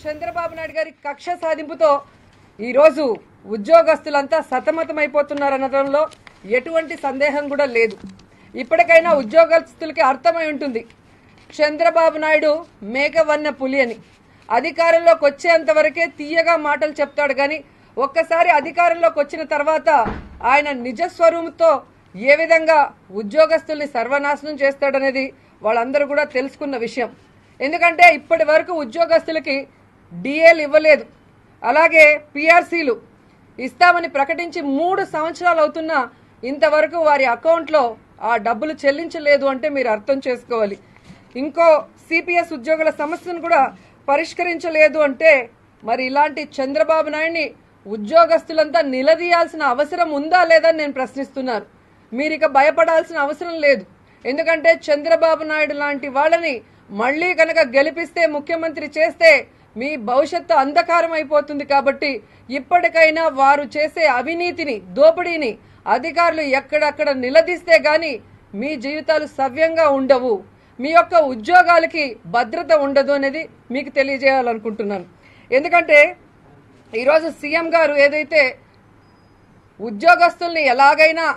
చంద్రబాబు నాయుడు గారి కక్ష సాధింపుతో ఈరోజు ఉద్యోగస్తులంతా సతమతమైపోతున్నారనడంలో ఎటువంటి సందేహం కూడా లేదు. ఇప్పటికైనా ఉద్యోగస్తులకి అర్థమై ఉంటుంది చంద్రబాబు నాయుడు మేకవన్న పులి అని. అధికారంలోకి వచ్చేంత వరకే తీయగా మాటలు చెప్తాడు కానీ ఒక్కసారి అధికారంలోకి వచ్చిన తర్వాత ఆయన నిజస్వరూపంతో ఏ విధంగా ఉద్యోగస్తుల్ని సర్వనాశనం చేస్తాడనేది వాళ్ళందరూ కూడా తెలుసుకున్న విషయం. ఎందుకంటే ఇప్పటి వరకు ఉద్యోగస్తులకి డిఏలు ఇవ్వలేదు, అలాగే పిఆర్సీలు ఇస్తామని ప్రకటించి 3 సంవత్సరాలు అవుతున్నా ఇంతవరకు వారి అకౌంట్లో ఆ డబ్బులు చెల్లించలేదు అంటే మీరు అర్థం చేసుకోవాలి. ఇంకో సిపిఎస్ ఉద్యోగుల సమస్యను కూడా పరిష్కరించలేదు అంటే మరి ఇలాంటి చంద్రబాబు నాయుడిని ఉద్యోగస్తులంతా నిలదీయాల్సిన అవసరం ఉందా లేదా నేను ప్రశ్నిస్తున్నాను. మీరు ఇక భయపడాల్సిన అవసరం లేదు. ఎందుకంటే చంద్రబాబు నాయుడు లాంటి వాళ్ళని మళ్ళీ కనుక గెలిపిస్తే ముఖ్యమంత్రి చేస్తే మీ భవిష్యత్తు అంధకారం అయిపోతుంది. కాబట్టి ఇప్పటికైనా వారు చేసే అవినీతిని, దోపిడీని అధికారులు ఎక్కడక్కడ నిలదీస్తే గాని మీ జీవితాలు సవ్యంగా ఉండవు, మీ యొక్క ఉద్యోగాలకి భద్రత ఉండదు అనేది మీకు తెలియజేయాలనుకుంటున్నాను. ఎందుకంటే ఈరోజు సీఎం గారు ఏదైతే ఉద్యోగస్తుల్ని ఎలాగైనా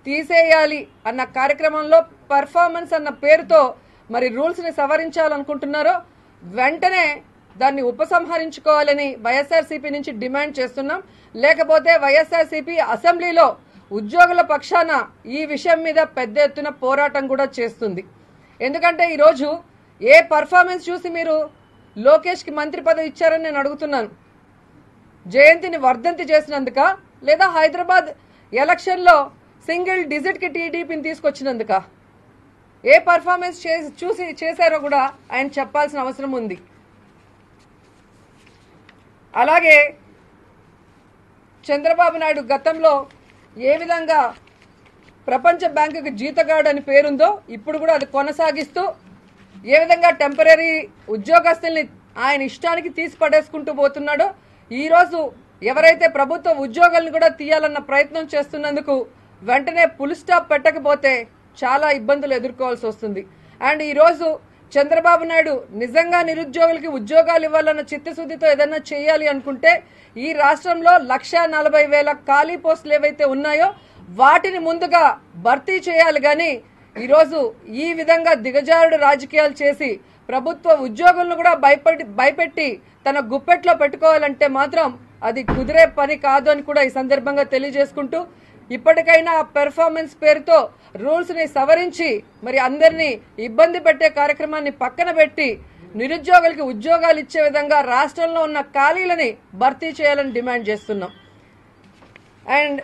తీసేయాలి అన్న కార్యక్రమంలో పర్ఫార్మెన్స్ అన్న పేరుతో మరి రూల్స్ని సవరించాలనుకుంటున్నారో వెంటనే దాన్ని ఉపసంహరించుకోవాలని వైఎస్ఆర్సీపీ నుంచి డిమాండ్ చేస్తున్నాం. లేకపోతే వైఎస్ఆర్సీపీ అసెంబ్లీలో ఉద్యోగుల పక్షాన ఈ విషయం మీద పెద్ద ఎత్తున పోరాటం కూడా చేస్తుంది. ఎందుకంటే ఈరోజు ఏ పర్ఫార్మెన్స్ చూసి మీరు లోకేష్కి మంత్రి పదవి ఇచ్చారని నేను అడుగుతున్నాను. జయంతిని వర్ధంతి చేసినందుక, లేదా హైదరాబాద్ ఎలక్షన్లో సింగిల్ డిజిట్కి టీడీపీని తీసుకొచ్చినందుక? ఏ పర్ఫార్మెన్స్ చూసి చేశారో కూడా ఆయన చెప్పాల్సిన అవసరం ఉంది. అలాగే చంద్రబాబు నాయుడు గతంలో ఏ విధంగా ప్రపంచ బ్యాంకుకి జీతగాడు అని పేరుందో ఇప్పుడు కూడా అది కొనసాగిస్తూ ఏ విధంగా టెంపరీ ఉద్యోగస్తుల్ని ఆయన ఇష్టానికి తీసి పడేసుకుంటూ పోతున్నాడో, ఈరోజు ఎవరైతే ప్రభుత్వ ఉద్యోగాలను కూడా తీయాలన్న ప్రయత్నం చేస్తున్నందుకు వెంటనే ఫుల్ స్టాప్ పెట్టకపోతే చాలా ఇబ్బందులు ఎదుర్కోవాల్సి వస్తుంది. అండ్ ఈరోజు చంద్రబాబు నాయుడు నిజంగా నిరుద్యోగులకి ఉద్యోగాలు ఇవ్వాలన్న చిత్తశుద్ధితో ఏదైనా చేయాలి అనుకుంటే ఈ రాష్ట్రంలో 1,40,000 ఖాళీ పోస్టులు ఏవైతే ఉన్నాయో వాటిని ముందుగా భర్తీ చేయాలి. కానీ ఈరోజు ఈ విధంగా దిగజారుడు రాజకీయాలు చేసి ప్రభుత్వ ఉద్యోగులను కూడా భయపెట్టి తన గుప్పెట్లో పెట్టుకోవాలంటే మాత్రం అది కుదిరే పని కాదు అని కూడా ఈ సందర్భంగా తెలియజేసుకుంటూ, ఇప్పటికైనా పెర్ఫార్మెన్స్ పేరుతో రూల్స్ని సవరించి మరి అందరినీ ఇబ్బంది పెట్టే కార్యక్రమాన్ని పక్కన పెట్టి నిరుద్యోగులకి ఉద్యోగాలు ఇచ్చే విధంగా రాష్ట్రంలో ఉన్న ఖాళీలని భర్తీ చేయాలని డిమాండ్ చేస్తున్నాం. అండ్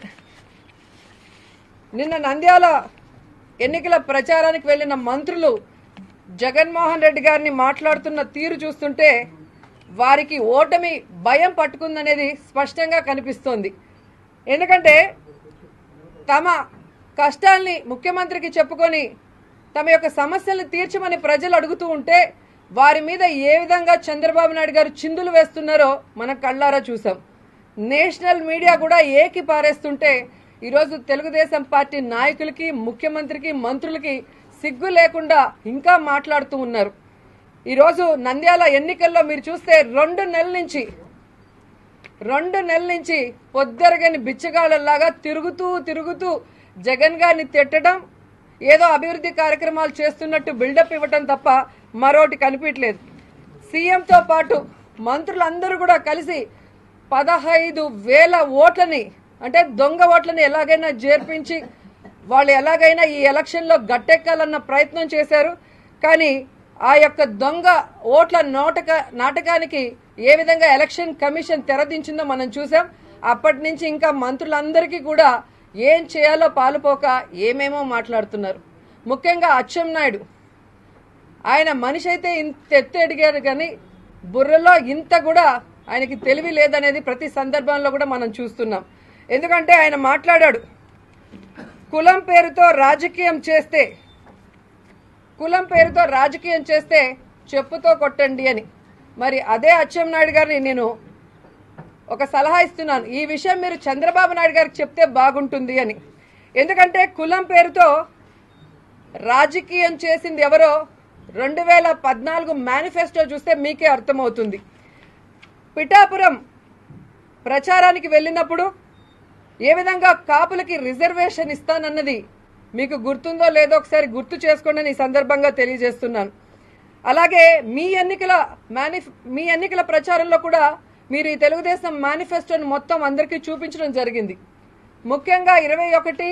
నిన్న నంద్యాల ఎన్నికల ప్రచారానికి వెళ్లిన మంత్రులు జగన్మోహన్ రెడ్డి గారిని మాట్లాడుతున్న తీరు చూస్తుంటే వారికి ఓటమి భయం పట్టుకుందనేది స్పష్టంగా కనిపిస్తోంది. ఎందుకంటే తమ కష్టాల్ని ముఖ్యమంత్రికి చెప్పుకొని తమ యొక్క సమస్యల్ని తీర్చమని ప్రజలు అడుగుతూ ఉంటే వారి మీద ఏ విధంగా చంద్రబాబు నాయుడు గారు చిందులు వేస్తున్నారో మనం కళ్ళారా చూసాం. నేషనల్ మీడియా కూడా ఏకి పారేస్తుంటే ఈరోజు తెలుగుదేశం పార్టీ నాయకులకి, ముఖ్యమంత్రికి, మంత్రులకి సిగ్గు లేకుండా ఇంకా మాట్లాడుతూ ఉన్నారు. ఈరోజు నంద్యాల ఎన్నికల్లో మీరు చూస్తే 2 నెలల నుంచి పొద్దరగని బిచ్చగాళ్ళలాగా తిరుగుతూ జగన్ గారిని తిట్టడం, ఏదో అభివృద్ధి కార్యక్రమాలు చేస్తున్నట్టు బిల్డప్ ఇవ్వటం తప్ప మరోటి కనిపించలేదు. సీఎంతో పాటు మంత్రులందరూ కూడా కలిసి 15,000 ఓట్లని, అంటే దొంగ ఓట్లని ఎలాగైనా చేర్పించి వాళ్ళు ఎలాగైనా ఈ ఎలక్షన్లో గట్టెక్కాలన్న ప్రయత్నం చేశారు. కానీ ఆ యొక్క దొంగ ఓట్ల నాటకానికి ఏ విధంగా ఎలక్షన్ కమిషన్ తెరదించిందో మనం చూసాం. అప్పటి నుంచి ఇంకా మంత్రులందరికీ కూడా ఏం చేయాలో పాలుపోక ఏమేమో మాట్లాడుతున్నారు. ముఖ్యంగా అచ్చెన్నాయుడు, ఆయన మనిషి అయితే ఇంత ఎత్తు ఎదిగారు కానీ బుర్రలో ఇంత కూడా ఆయనకి తెలివి లేదనేది ప్రతి సందర్భంలో కూడా మనం చూస్తున్నాం. ఎందుకంటే ఆయన మాట్లాడాడు, కులం పేరుతో రాజకీయం చేస్తే చెప్పుతో కొట్టండి అని. మరి అదే అచ్చెన్నాయుడు గారిని నేను ఒక సలహా ఇస్తున్నాను, ఈ విషయం మీరు చంద్రబాబు నాయుడు గారికి చెప్తే బాగుంటుంది అని. ఎందుకంటే కులం పేరుతో రాజకీయం చేసింది ఎవరో 2014 మేనిఫెస్టో చూస్తే మీకే అర్థమవుతుంది. పిఠాపురం ప్రచారానికి వెళ్ళినప్పుడు ఏ విధంగా కాపులకి రిజర్వేషన్ ఇస్తానన్నది మీకు గుర్తుందో లేదో ఒకసారి గుర్తు చేసుకోండి ఈ సందర్భంగా తెలియజేస్తున్నాను. అలాగే మీ ఎన్నికల ప్రచారంలో కూడా మీరు ఈ తెలుగుదేశం మేనిఫెస్టోని మొత్తం అందరికీ చూపించడం జరిగింది. ముఖ్యంగా 21,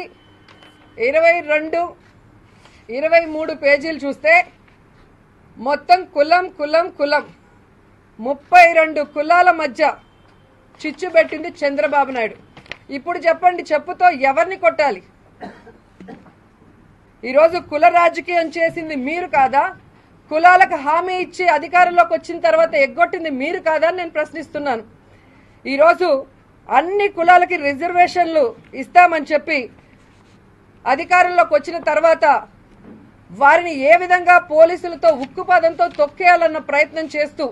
22, 23 పేజీలు చూస్తే మొత్తం కులం 32 కులాల మధ్య చిచ్చు పెట్టింది చంద్రబాబు నాయుడు. ఇప్పుడు చెప్పండి, చెప్పుతో ఎవరిని కొట్టాలి? ఈరోజు కుల రాజకీయం చేసింది మీరు కాదా? కులాలకు హామీ ఇచ్చి అధికారంలోకి వచ్చిన తర్వాత ఎగ్గొట్టింది మీరు కాదా అని నేను ప్రశ్నిస్తున్నాను. ఈరోజు అన్ని కులాలకి రిజర్వేషన్లు ఇస్తామని చెప్పి అధికారంలోకి వచ్చిన తర్వాత వారిని ఏ విధంగా పోలీసులతో ఉక్కుపాదంతో తొక్కేయాలన్న ప్రయత్నం చేస్తూ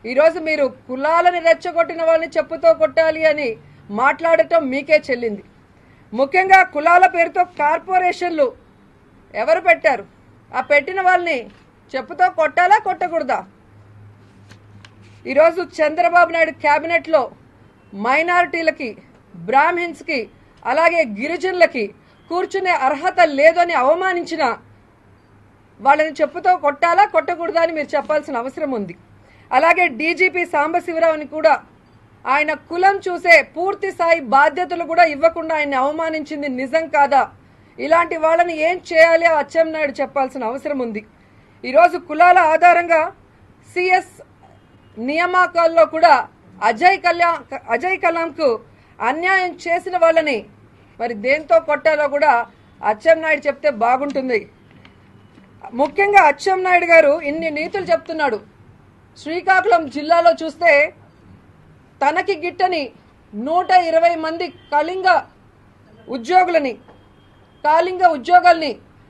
ఈరోజు మీరు కులాలని రెచ్చగొట్టిన వాళ్ళని చెప్పుతో కొట్టాలి అని మాట్లాడటం మీకే చెల్లింది. ముఖ్యంగా కులాల పేరుతో కార్పొరేషన్లు ఎవరు పెట్టారు? ఆ పెట్టిన వాళ్ళని చెప్పుతో కొట్టాలా కొట్టకూడదా? ఈరోజు చంద్రబాబు నాయుడు క్యాబినెట్లో మైనారిటీలకి, బ్రాహ్మిన్స్కి, అలాగే గిరిజనులకి కూర్చునే అర్హత లేదని అవమానించిన వాళ్ళని చెప్పుతో కొట్టాలా కొట్టకూడదా అని మీరు చెప్పాల్సిన అవసరం ఉంది. అలాగే డీజీపీ సాంబశివరావుని కూడా ఆయన కులం చూసే పూర్తి స్థాయి బాధ్యతలు కూడా ఇవ్వకుండా ఆయన్ని అవమానించింది నిజం కాదా? ఇలాంటి వాళ్ళని ఏం చేయాలి అచ్చెన్నాయుడు చెప్పాల్సిన అవసరం ఉంది. ఈరోజు కులాల ఆధారంగా సిఎస్ నియామకాల్లో కూడా అజయ్ కలాంకు అన్యాయం చేసిన వాళ్ళని మరి దేంతో కొట్టాలో కూడా అచ్చెన్నాయుడు చెప్తే బాగుంటుంది. ముఖ్యంగా అచ్చెన్నాయుడు గారు ఇన్ని నీతులు చెప్తున్నాడు. శ్రీకాకుళం జిల్లాలో చూస్తే తనకి గిట్టని 120 మంది కళింగ ఉద్యోగాల్ని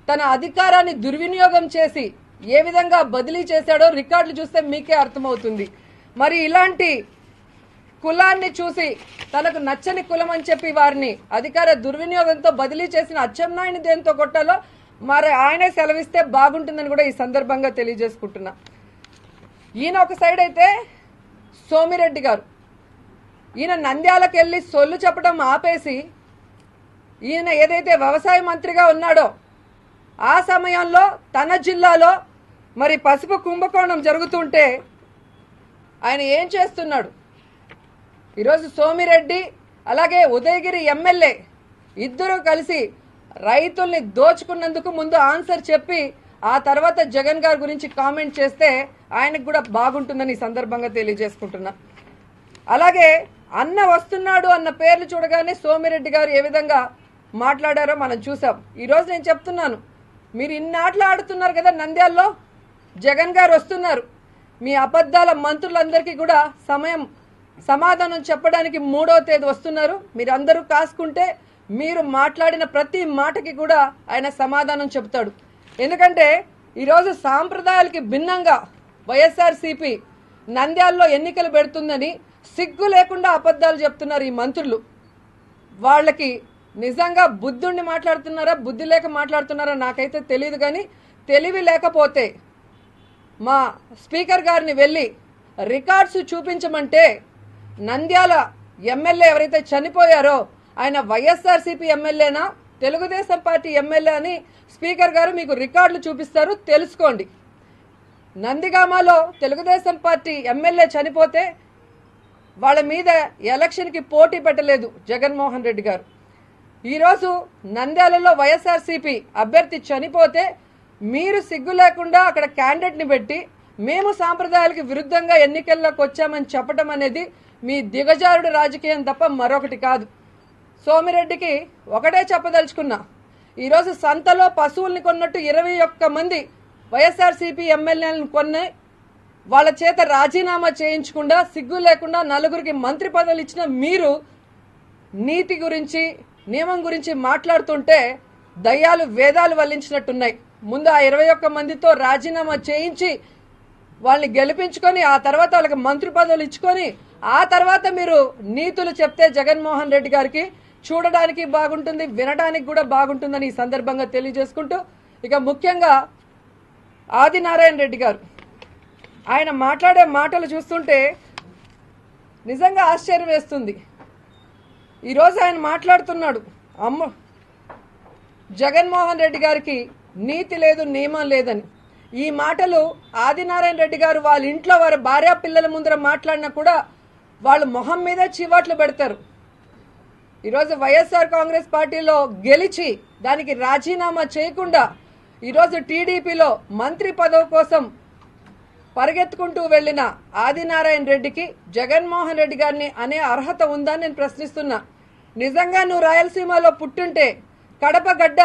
తన అధికారాన్ని దుర్వినియోగం చేసి ఏ విధంగా బదిలీ చేశాడో రికార్డులు చూస్తే మీకే అర్థమవుతుంది. మరి ఇలాంటి కులాన్ని చూసి తనకు నచ్చని కులం అని చెప్పి వారిని అధికార దుర్వినియోగంతో బదిలీ చేసిన అచ్చెన్నాయుడిని దేంతో కొట్టాలో మరి ఆయనే సెలవిస్తే బాగుంటుందని కూడా ఈ సందర్భంగా తెలియజేసుకుంటున్నా. ఈయన ఒక సైడ్ అయితే సోమిరెడ్డి గారు ఈయన నంద్యాలకు వెళ్ళి సొల్లు చెప్పడం ఆపేసి ఈయన ఏదైతే వ్యవసాయ మంత్రిగా ఉన్నాడో ఆ సమయంలో తన జిల్లాలో మరి పసుపు కుంభకోణం జరుగుతుంటే ఆయన ఏం చేస్తున్నాడు? ఈరోజు సోమిరెడ్డి అలాగే ఉదయగిరి ఎమ్మెల్యే ఇద్దరూ కలిసి రైతుల్ని దోచుకున్నందుకు ముందు ఆన్సర్ చెప్పి ఆ తర్వాత జగన్ గారి గురించి కామెంట్ చేస్తే ఆయనకు కూడా బాగుంటుందని ఈ సందర్భంగా తెలియజేసుకుంటున్నా. అలాగే అన్న వస్తున్నాడు అన్న పేర్లు చూడగానే సోమిరెడ్డి గారు ఏ విధంగా మాట్లాడారో మనం చూసాం. ఈరోజు నేను చెప్తున్నాను, మీరు ఇన్ని ఆటలు ఆడుతున్నారు కదా నంద్యాల్లో, జగన్ గారు వస్తున్నారు. మీ అబద్ధాల మంత్రులందరికీ కూడా సమాధానం చెప్పడానికి 3వ తేదీ వస్తున్నారు. మీరందరూ కాసుకుంటే మీరు మాట్లాడిన ప్రతి మాటకి కూడా ఆయన సమాధానం చెప్తాడు. ఎందుకంటే ఈరోజు సాంప్రదాయాలకి భిన్నంగా వైఎస్ఆర్సీపీ నంద్యాల్లో ఎన్నికలు పెడుతుందని సిగ్గు లేకుండా అబద్ధాలు చెప్తున్నారు ఈ మంత్రులు. వాళ్ళకి నిజంగా బుద్ధుండి మాట్లాడుతున్నారా బుద్ధి లేక మాట్లాడుతున్నారా నాకైతే తెలియదు. కానీ తెలివి లేకపోతే మా స్పీకర్ గారిని వెళ్ళి రికార్డ్స్ చూపించమంటే నంద్యాల ఎమ్మెల్యే ఎవరైతే చనిపోయారో ఆయన వైఎస్ఆర్సీపీ ఎమ్మెల్యేనా తెలుగుదేశం పార్టీ ఎమ్మెల్యే అని స్పీకర్ గారు మీకు రికార్డులు చూపిస్తారు, తెలుసుకోండి. నందిగామలో తెలుగుదేశం పార్టీ ఎమ్మెల్యే చనిపోతే వాళ్ళ మీద ఎలక్షన్కి పోటీ పెట్టలేదు జగన్మోహన్ రెడ్డి గారు. ఈరోజు నంద్యాలలో వైఎస్ఆర్సీపీ అభ్యర్థి చనిపోతే మీరు సిగ్గు లేకుండా అక్కడ క్యాండిడేట్ని పెట్టి మేము సాంప్రదాయాలకు విరుద్ధంగా ఎన్నికల్లోకి వచ్చామని చెప్పడం అనేది మీ దిగజారుడు రాజకీయం తప్ప మరొకటి కాదు. సోమిరెడ్డికి ఒకటే చెప్పదలుచుకున్నా, ఈరోజు సంతలో పశువుల్ని కొన్నట్టు 21 మంది వైఎస్ఆర్సీపీ ఎమ్మెల్యేలను కొన్నాయి. వాళ్ళ చేత రాజీనామా చేయించకుండా సిగ్గు లేకుండా 4గురికి మంత్రి పదవులు ఇచ్చిన మీరు నీతి గురించి నియమం గురించి మాట్లాడుతుంటే దయ్యాలు వేదాలు వల్లించినట్టున్నాయి. ముందు ఆ 21 మందితో రాజీనామా చేయించి వాళ్ళని గెలిపించుకొని ఆ తర్వాత వాళ్ళకి మంత్రి పదవులు ఇచ్చుకొని ఆ తర్వాత మీరు నీతులు చెప్తే జగన్మోహన్ రెడ్డి గారికి చూడడానికి బాగుంటుంది, వినడానికి కూడా బాగుంటుందని ఈ సందర్భంగా తెలియజేసుకుంటూ, ఇక ముఖ్యంగా ఆదినారాయణ రెడ్డి గారు ఆయన మాట్లాడే మాటలు చూస్తుంటే నిజంగా ఆశ్చర్యం వేస్తుంది. ఈరోజు ఆయన మాట్లాడుతున్నాడు, జగన్మోహన్ రెడ్డి గారికి నీతి లేదు, నియమం లేదని. ఈ మాటలు ఆదినారాయణ రెడ్డి గారు వాళ్ళ ఇంట్లో వారి భార్యా పిల్లల ముందర మాట్లాడినా కూడా వాళ్ళు మొహం మీదే చీవాట్లు పెడతారు. ఈరోజు వైఎస్ఆర్ కాంగ్రెస్ పార్టీలో గెలిచి దానికి రాజీనామా చేయకుండా ఈరోజు టీడీపీలో మంత్రి పదవి కోసం పరిగెత్తుకుంటూ వెళ్లిన ఆదినారాయణ రెడ్డికి జగన్మోహన్ రెడ్డి గారిని అనే అర్హత ఉందని నేను ప్రశ్నిస్తున్నా. నిజంగా నువ్వు రాయలసీమలో పుట్టుంటే, కడప గడ్డ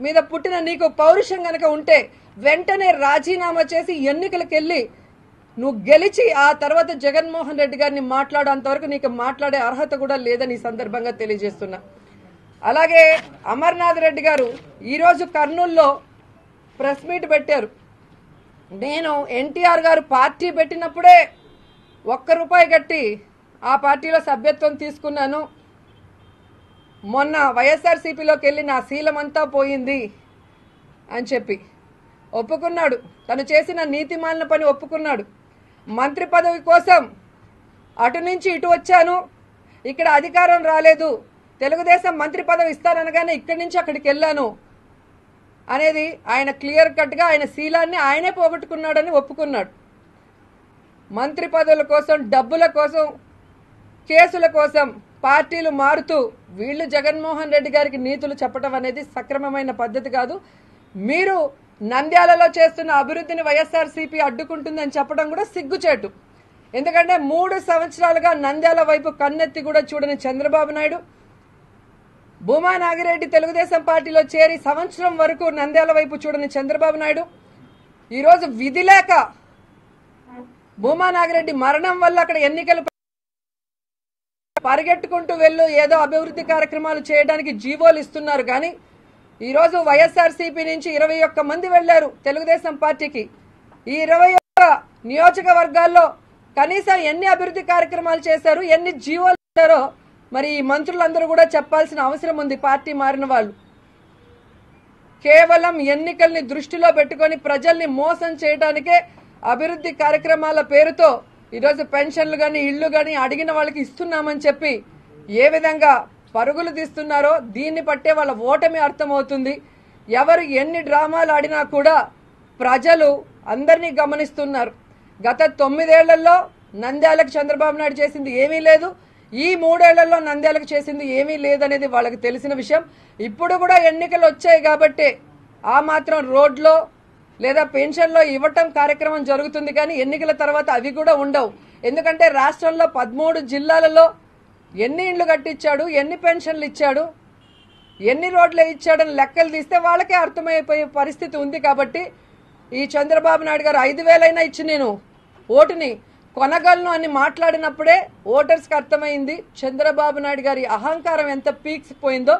మీద పుట్టిన నీకు పౌరుషం గనక ఉంటే వెంటనే రాజీనామా చేసి ఎన్నికలకు వెళ్ళి నువ్వు గెలిచి ఆ తర్వాత జగన్మోహన్ రెడ్డి గారిని మాట్లాడేంతవరకు నీకు మాట్లాడే అర్హత కూడా లేదని ఈ సందర్భంగా తెలియజేస్తున్నా. అలాగే అమర్నాథ్ రెడ్డి గారు ఈరోజు కర్నూలులో ప్రెస్ మీట్ పెట్టారు. నేను ఎన్టీఆర్ గారు పార్టీ పెట్టినప్పుడే ₹1 కట్టి ఆ పార్టీలో సభ్యత్వం తీసుకున్నాను. మొన్న వైఎస్ఆర్సీపీలోకి వెళ్ళి నా శీలమంతా పోయింది అని చెప్పి ఒప్పుకున్నాడు. తను చేసిన నీతిమాలిన పని ఒప్పుకున్నాడు. మంత్రి పదవి కోసం అటు నుంచి ఇటు వచ్చాను, ఇక్కడ అధికారం రాలేదు, తెలుగుదేశం మంత్రి పదవి ఇస్తాననగానే ఇక్కడి నుంచి అక్కడికి వెళ్ళాను అనేది ఆయన క్లియర్ కట్గా ఆయన శీలాన్ని ఆయనే పోగొట్టుకున్నాడని ఒప్పుకున్నాడు. మంత్రి పదవుల కోసం, డబ్బుల కోసం, కేసుల కోసం పార్టీలు మారుతూ వీళ్ళు జగన్మోహన్ రెడ్డి గారికి నీతులు చెప్పడం అనేది సక్రమమైన పద్ధతి కాదు. మీరు నంద్యాలలో చేస్తున్న అభివృద్ధిని వైఎస్ఆర్సీపీ అడ్డుకుంటుందని చెప్పడం కూడా సిగ్గుచేటు. ఎందుకంటే 3 సంవత్సరాలుగా నంద్యాల వైపు కన్నెత్తి కూడా చూడని చంద్రబాబు నాయుడు, భూమా నాగిరెడ్డి తెలుగుదేశం పార్టీలో చేరి సంవత్సరం వరకు నంద్యాల వైపు చూడని చంద్రబాబు నాయుడు ఈరోజు విధి లేక భూమా నాగిరెడ్డి మరణం వల్ల అక్కడ ఎన్నికలు పరిగెట్టుకుంటూ వెళ్ళు ఏదో అభివృద్ధి కార్యక్రమాలు చేయడానికి జీవోలు ఇస్తున్నారు. కానీ ఈరోజు వైఎస్ఆర్సీపీ నుంచి 21 మంది వెళ్లారు తెలుగుదేశం పార్టీకి. ఈ 21 నియోజకవర్గాల్లో కనీసం ఎన్ని అభివృద్ధి కార్యక్రమాలు చేశారు, ఎన్ని జీవోలు ఇచ్చారో మరి ఈ మంత్రులందరూ కూడా చెప్పాల్సిన అవసరం ఉంది. పార్టీ మారిన వాళ్ళు కేవలం ఎన్నికల్ని దృష్టిలో పెట్టుకొని ప్రజల్ని మోసం చేయడానికే అభివృద్ధి కార్యక్రమాల పేరుతో ఈరోజు పెన్షన్లు కానీ ఇళ్లు కానీ అడిగిన వాళ్ళకి ఇస్తున్నామని చెప్పి ఏ విధంగా పరుగులు తీస్తున్నారో దీన్ని పట్టే వాళ్ళ ఓటమి అర్థమవుతుంది. ఎవరు ఎన్ని డ్రామాలు ఆడినా కూడా ప్రజలు అందరినీ గమనిస్తున్నారు. గత 9 ఏళ్లలో నంద్యాలకు చంద్రబాబు నాయుడు చేసింది ఏమీ లేదు, ఈ 3 ఏళ్లలో నంద్యాలకు చేసింది ఏమీ లేదనేది వాళ్ళకి తెలిసిన విషయం. ఇప్పుడు కూడా ఎన్నికలు వచ్చాయి కాబట్టి ఆ మాత్రం రోడ్లో లేదా పెన్షన్లో ఇవ్వటం కార్యక్రమం జరుగుతుంది. కానీ ఎన్నికల తర్వాత అవి కూడా ఉండవు. ఎందుకంటే రాష్ట్రంలో 13 జిల్లాలలో ఎన్ని ఇండ్లు కట్టించాడు, ఎన్ని పెన్షన్లు ఇచ్చాడు, ఎన్ని రోడ్లు ఇచ్చాడని లెక్కలు తీస్తే వాళ్ళకే అర్థమైపోయే పరిస్థితి ఉంది. కాబట్టి ఈ చంద్రబాబు నాయుడు గారు 5,000 అయినా ఇచ్చి నేను ఓటుని కొనగలను అని మాట్లాడినప్పుడే ఓటర్స్కి అర్థమైంది చంద్రబాబు నాయుడు గారి అహంకారం ఎంత పీక్స్ పోయిందో.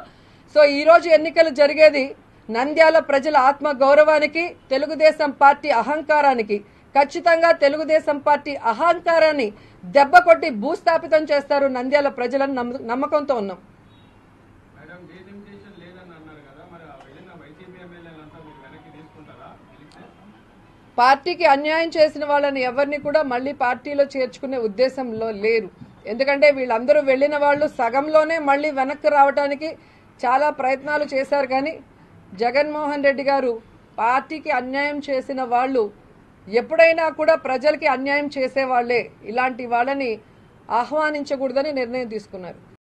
సో ఈరోజు ఎన్నికలు జరిగేది నంద్యాల ప్రజల ఆత్మ గౌరవానికి, తెలుగుదేశం పార్టీ అహంకారానికి. ఖచ్చితంగా తెలుగుదేశం పార్టీ అహంకారాన్ని దెబ్బ కొట్టి భూస్థాపితం చేస్తారు నంద్యాల ప్రజలను నమ్మకంతో ఉన్నాం. పార్టీకి అన్యాయం చేసిన వాళ్ళని ఎవరిని కూడా మళ్ళీ పార్టీలో చేర్చుకునే ఉద్దేశంలో లేరు. ఎందుకంటే వీళ్ళందరూ వెళ్ళిన వాళ్ళు సగంలోనే మళ్ళీ వెనక్కి రావడానికి చాలా ప్రయత్నాలు చేశారు. కానీ జగన్మోహన్ రెడ్డి గారు పార్టీకి అన్యాయం చేసిన వాళ్ళు ఎప్పుడైనా కూడా ప్రజలకి అన్యాయం చేసేవాళ్లే. ఇలాంటి వాళ్ళని ఆహ్వానించకూడదని నిర్ణయం తీసుకున్నారు.